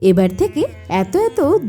এবার থেকে এত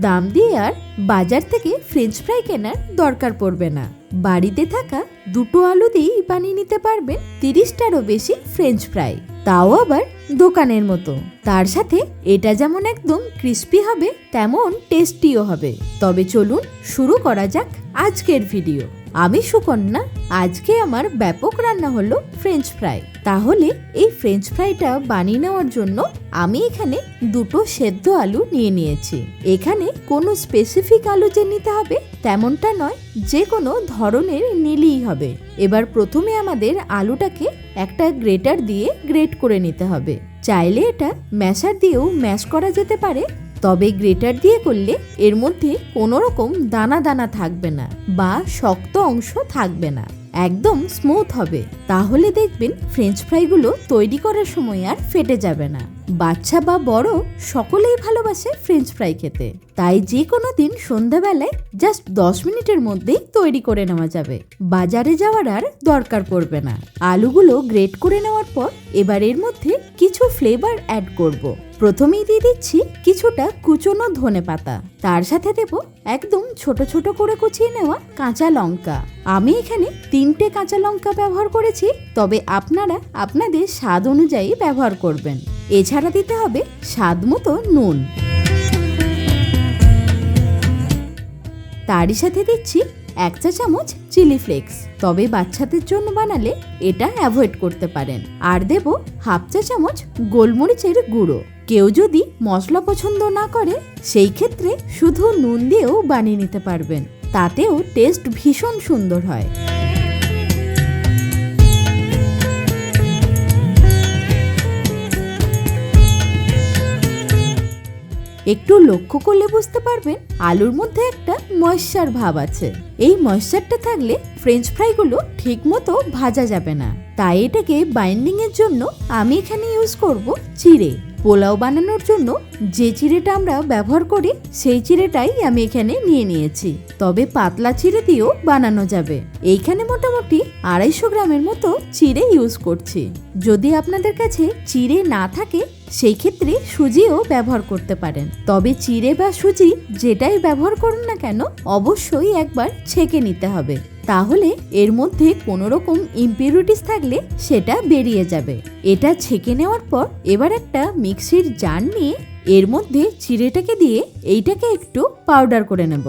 দাম দিয়ে আর বাজার থেকে ফ্রেঞ্চ ফ্রাই কেনার দরকার পড়বে না। বাড়িতে থাকা দুটো আলু দিয়েই বানিয়ে নিতে পারবেন 30টারও বেশি ফ্রেঞ্চ ফ্রাই, তাও আবার দোকানের মতো। তার সাথে এটা যেমন একদম ক্রিস্পি হবে তেমন টেস্টিও হবে। তবে চলুন শুরু করা যাক আজকের ভিডিও। আমি সুকন্যা, আজকে আমার ব্যাপক রান্না হলো ফ্রেঞ্চ ফ্রাই। তাহলে এই ফ্রেঞ্চ ফ্রাইটা বানিয়ে নেওয়ার জন্য আমি এখানে দুটো সেদ্ধ আলু নিয়ে নিয়েছি। এখানে কোনো স্পেসিফিক আলু যে নিতে হবে তেমনটা নয়, যে কোনো ধরনের নিলেই হবে। এবার প্রথমে আমাদের আলুটাকে একটা গ্রেটার দিয়ে গ্রেট করে নিতে হবে। চাইলে এটা ম্যাশার দিয়েও ম্যাশ করা যেতে পারে, তবে গ্রেটার দিয়ে করলে এর মধ্যে কোনো রকম দানা দানা থাকবে না বা শক্ত অংশ থাকবে না, একদম স্মুথ হবে। তাহলে দেখবেন ফ্রেঞ্চ ফ্রাইগুলো তৈরি করার সময় আর ফেটে যাবে না। বাচ্চা বা বড় সকলেই ভালোবাসে ফ্রেঞ্চ ফ্রাই খেতে, তাই যে কোনো দিন সন্ধ্যাবেলায় জাস্ট 10 মিনিটের মধ্যেই তৈরি করে নেওয়া যাবে। বাজারে যাওয়ার আর দরকার পড়বে না। আলুগুলো গ্রেট করে নেওয়ার পর এবার এর মধ্যে কিছু ফ্লেভার অ্যাড করব। প্রথমেই দিয়ে দিচ্ছি কিছুটা কুচনো ধনেপাতা, তার সাথে দেব একদম ছোট ছোট করে কুচিয়ে নেওয়া কাঁচা লঙ্কা। আমি এখানে 3টে কাঁচা লঙ্কা ব্যবহার করেছি, তবে আপনারা আপনাদের স্বাদ অনুযায়ী ব্যবহার করবেন। এছাড়া দিতে হবে স্বাদ মতো নুন। তারই সাথে দিচ্ছি 1 চা চামচ চিলি ফ্লেক্স, তবে বাচ্চাদের জন্য বানালে এটা অ্যাভয়েড করতে পারেন। আর দেব 1/2 চা চামচ গোলমরিচের গুঁড়ো। কেউ যদি মশলা পছন্দ না করে সেই ক্ষেত্রে শুধু নুন দিয়েও বানিয়ে নিতে পারবেন, তাতেও টেস্ট ভীষণ সুন্দর হয়। একটু লক্ষ্য করলে বুঝতে পারবেন আলুর মধ্যে একটা ময়েশ্চার ভাব আছে। এই ময়েশ্চারটা থাকলে ফ্রেঞ্চ ফ্রাইগুলো ঠিক মতো ভাজা যাবে না। তাই এটাকে বাইন্ডিং এর জন্য আমি এখানে ইউজ করব চিড়ে। পোলাও বানানোর জন্য যে চিড়েটা আমরা ব্যবহার করি সেই চিড়েটাই আমি এখানে নিয়ে নিয়েছি, তবে পাতলা চিড়ে দিয়েও বানানো যাবে। এইখানে মোটামুটি 250 গ্রামের মতো চিড়ে ইউজ করছি। যদি আপনাদের কাছে চিড়ে না থাকে সেই ক্ষেত্রে সুজিও ব্যবহার করতে পারেন, তবে চিড়ে বা সুজি যেটাই ব্যবহার করুন না কেন অবশ্যই একবার ছেঁকে নিতে হবে, তাহলে এর মধ্যে কোনো রকম ইমপিউরিটিস থাকলে সেটা বেরিয়ে যাবে। এটা ছেঁকে নেওয়ার পর এবার একটা মিক্সির জার নিয়ে এর মধ্যে চিড়েটাকে দিয়ে এইটাকে একটু পাউডার করে নেব।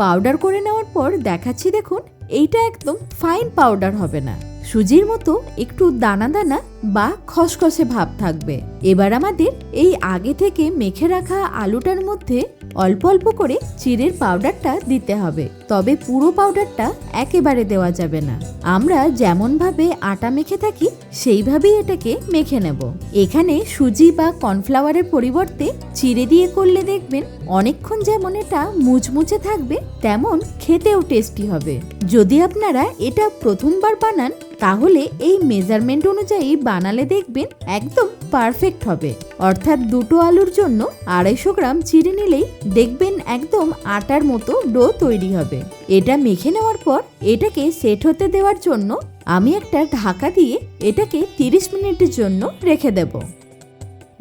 পাউডার করে নেওয়ার পর দেখাচ্ছি, দেখুন এইটা একদম ফাইন পাউডার হবে না, সুজির মতো একটু দানা দানা বা খসখসে ভাব থাকবে। এবার আমাদের এই আগে থেকে মেখে রাখা আলুটার মধ্যে অল্প অল্প করে চিড়ের পাউডারটা দিতে হবে, তবে পুরো পাউডারটা একেবারে দেওয়া যাবে না। আমরা যেমন ভাবে আটা মেখে থাকি সেইভাবেই এটাকে মেখে নেব। এখানে সুজি বা কর্নফ্লাওয়ারের পরিবর্তে চিড়ে দিয়ে করলে দেখবেন অনেকক্ষণ যেমন এটা মুচমুচে থাকবে তেমন খেতেও টেস্টি হবে। যদি আপনারা এটা প্রথমবার বানান তাহলে এই মেজারমেন্ট অনুযায়ী বানালে দেখবেন একদম পারফেক্ট হবে। অর্থাৎ দুটো আলুর জন্য 250 গ্রাম চিড়ে নিলেই দেখবেন একদম আটার মতো ডো তৈরি হবে। এটা মেখে নেওয়ার পর এটাকে সেট হতে দেওয়ার জন্য আমি একটা ঢাকা দিয়ে এটাকে 30 মিনিটের জন্য রেখে দেব।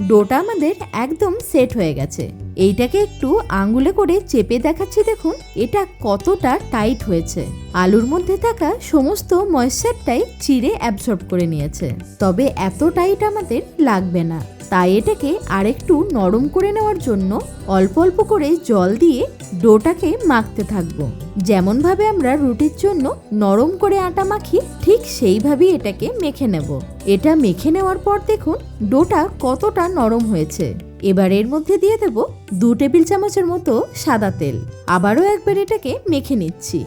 ডোটা আমাদের একদম সেট হয়ে গেছে। এইটাকে একটু আঙ্গুলে করে চেপে দেখাচ্ছি, দেখুন এটা কতটা টাইট হয়েছে। আলুর মধ্যে থাকা সমস্ত ময়েশ্চারটাই চিড়ে অ্যাবসর্ব করে নিয়েছে, তবে এত টাইট আমাদের লাগবে না। তাই এটাকে আরেকটু নরম করে নেওয়ার জন্য অল্প অল্প করে জল দিয়ে ডোটাকে মাখতে থাকবো। যেমন ভাবে আমরা রুটির জন্য নরম করে আটা মাখি ঠিক সেইভাবেই এটাকে মেখে নেব। এটা মেখে নেওয়ার পর দেখুন ডোটা কতটা নরম হয়েছে। এবার এর মধ্যে দিয়ে দেব 2 টেবিল চামচের মতো সাদা তেল। আবারও একবার এটাকে মেখে নিচ্ছি।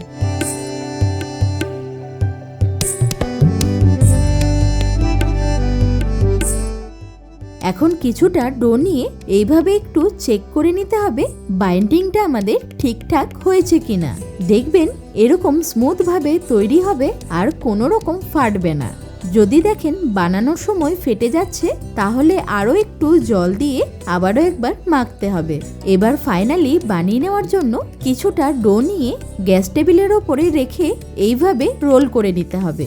এখন কিছুটা ডো নিয়ে এইভাবে একটু চেক করে নিতে হবে বাইন্ডিংটা আমাদের ঠিকঠাক হয়েছে কিনা। দেখবেন এরকম স্মুথ ভাবে তৈরি হবে আর কোনো রকম ফাটবে না। যদি দেখেন বানানোর সময় ফেটে যাচ্ছে তাহলে আরও একটু জল দিয়ে আবারও একবার মাখতে হবে। এবার ফাইনালি বানিয়ে নেওয়ার জন্য কিছুটা ডো নিয়ে গ্যাস টেবিলের ওপরে রেখে এইভাবে রোল করে নিতে হবে।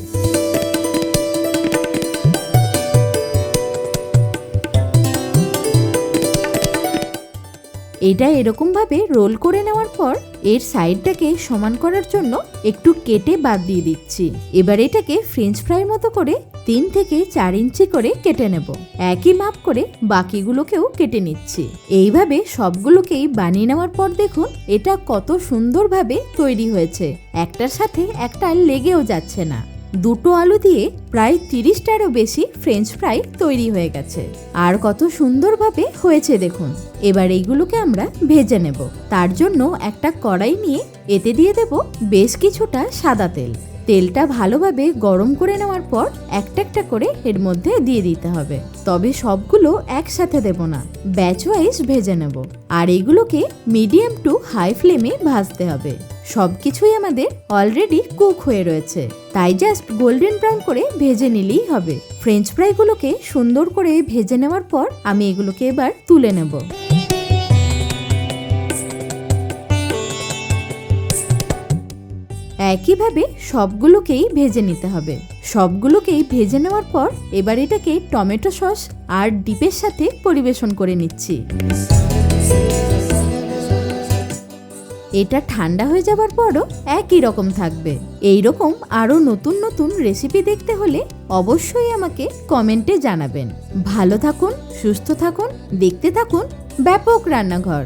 এটা এরকমভাবে রোল করে নেওয়ার পর এর সাইডটাকে সমান করার জন্য একটু কেটে বাদ দিয়ে দিচ্ছি। এবার এটাকে ফ্রেঞ্চ ফ্রাইয়ের মতো করে 3 থেকে 4 ইঞ্চি করে কেটে নেব। একই মাপ করে বাকিগুলোকেও কেটে নিচ্ছি। এইভাবে সবগুলোকেই বানিয়ে নেওয়ার পর দেখুন এটা কত সুন্দরভাবে তৈরি হয়েছে, একটার সাথে একটা লেগেও যাচ্ছে না। দুটো আলু দিয়ে প্রায় 30টারও বেশি ফ্রেঞ্চ ফ্রাই তৈরি হয়ে গেছে। আর কত সুন্দরভাবে হয়েছে দেখুন। এবার এইগুলোকে আমরা ভেজে নেব। তার জন্য একটা কড়াই নিয়ে এতে দিয়ে দেব বেশ কিছুটা সাদা তেল। তেলটা ভালোভাবে গরম করে নেওয়ার পর একটা একটা করে এর মধ্যে দিয়ে দিতে হবে। তবে সবগুলো একসাথে দেব না, ব্যাচ ওয়াইজ ভেজে নেব। আর এগুলোকে মিডিয়াম টু হাই ফ্লেমে ভাজতে হবে। সবকিছুই আমাদের অলরেডি কুক হয়ে রয়েছে, তাই জাস্ট গোল্ডেন ব্রাউন করে ভেজে নিলেই হবে। ফ্রেঞ্চ ফ্রাইগুলোকে সুন্দর করে ভেজে নেওয়ার পর আমি এগুলোকে এবার তুলে নেব। একইভাবে সবগুলোকেই ভেজে নিতে হবে। সবগুলোকেই ভেজে নেওয়ার পর এবার এটাকে টমেটো সস আর ডিপের সাথে পরিবেশন করে নিচ্ছি। এটা ঠান্ডা হয়ে যাবার পরও একই রকম থাকবে। এই রকম আরও নতুন নতুন রেসিপি দেখতে হলে অবশ্যই আমাকে কমেন্টে জানাবেন। ভালো থাকুন, সুস্থ থাকুন, দেখতে থাকুন ব্যাপক রান্নাঘর।